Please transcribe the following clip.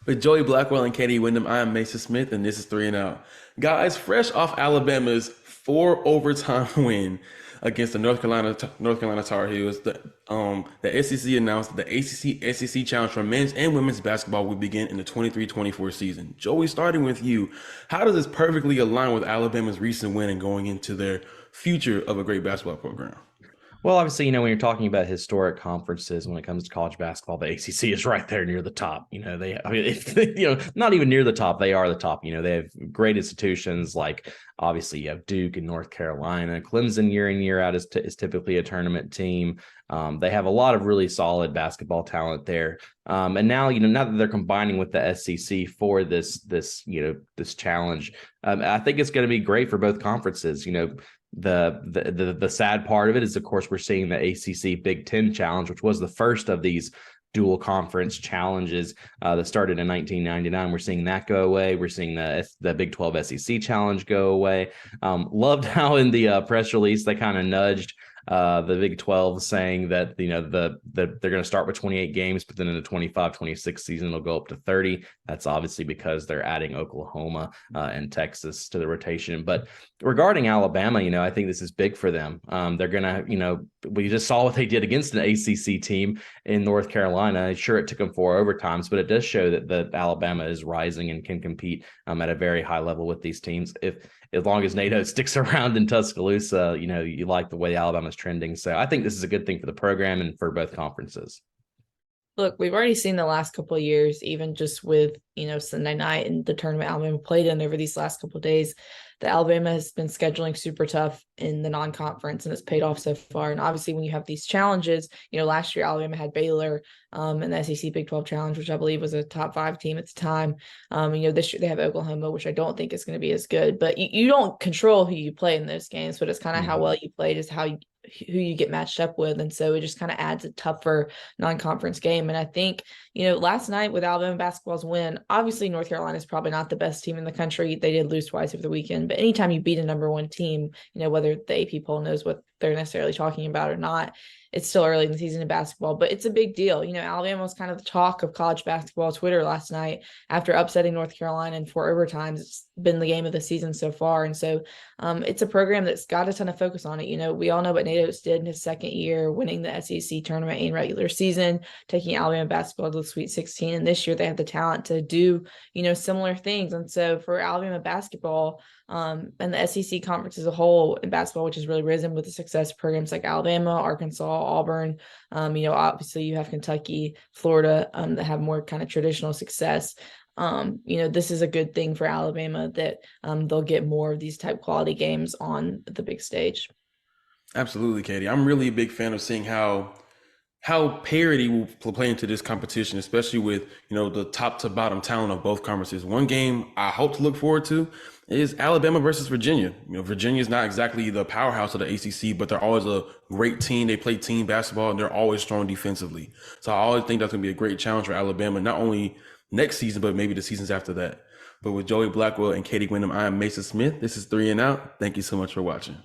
With Joey Blackwell and Katie Wyndham, I am Mason Smith, and this is Three and Out. Guys, fresh off Alabama's four overtime win against the North Carolina Tar Heels, the SEC announced that the ACC SEC Challenge for men's and women's basketball will begin in the 23-24 season. Joey, starting with you, how does this perfectly align with Alabama's recent win and going into their future of a great basketball program? Well, obviously, when you're talking about historic conferences when it comes to college basketball, the ACC is right there near the top. I mean, not even near the top, they are the top. They have great institutions like obviously you have Duke and North Carolina. Clemson year in, year out is typically a tournament team. They have a lot of really solid basketball talent there. And now that they're combining with the SEC for this challenge, I think it's going to be great for both conferences. The sad part of it is, of course, we're seeing the ACC Big Ten Challenge, which was the first of these dual conference challenges that started in 1999. We're seeing that go away. We're seeing the Big 12 SEC Challenge go away. Loved how in the press release they kind of nudged the Big 12, saying that they're going to start with 28 games, but then in the 25-26 season they'll go up to 30. That's obviously because they're adding Oklahoma and Texas to the rotation. But regarding Alabama, I think this is big for them. They're going to, we just saw what they did against an ACC team in North Carolina. Sure, it took them 4 overtimes, but it does show that Alabama is rising and can compete at a very high level with these teams. As long as NATO sticks around in Tuscaloosa, you like the way Alabama's trending. So I think this is a good thing for the program and for both conferences. Look, we've already seen the last couple of years, even just with, Sunday night and the tournament Alabama played in over these last couple of days, that Alabama has been scheduling super tough in the non-conference, and it's paid off so far. And obviously, when you have these challenges, last year Alabama had Baylor in the SEC Big 12 Challenge, which I believe was a top 5 team at the time. This year they have Oklahoma, which I don't think is going to be as good. But you don't control who you play in those games, but it's kind of how well you play, just who you get matched up with. And so it just kind of adds a tougher non-conference game. And I think, last night with Alabama basketball's win, obviously North Carolina is probably not the best team in the country. They did lose twice over the weekend, but anytime you beat a number 1 team, whether the AP poll knows what they're necessarily talking about or not, it's still early in the season in basketball, but it's a big deal. Alabama was kind of the talk of college basketball Twitter last night after upsetting North Carolina in 4 overtimes. It's been the game of the season so far. And so it's a program that's got a ton of focus on it. We all know what Natos did in his second year, winning the SEC tournament and regular season, taking Alabama basketball to the Sweet 16. And this year they have the talent to do, similar things. And so for Alabama basketball, and the SEC conference as a whole in basketball, which has really risen with the success of programs like Alabama, Arkansas, Auburn. Obviously you have Kentucky, Florida, that have more kind of traditional success. This is a good thing for Alabama that they'll get more of these type quality games on the big stage. Absolutely, Katie. I'm really a big fan of seeing how parity will play into this competition, especially with the top to bottom talent of both conferences. One game I hope to look forward to is Alabama versus Virginia. Virginia is not exactly the powerhouse of the ACC, but they're always a great team. They play team basketball and they're always strong defensively. So I always think that's going to be a great challenge for Alabama, not only next season, but maybe the seasons after that. But with Joey Blackwell and Katie Wyndham, I am Mason Smith. This is Three and Out. Thank you so much for watching.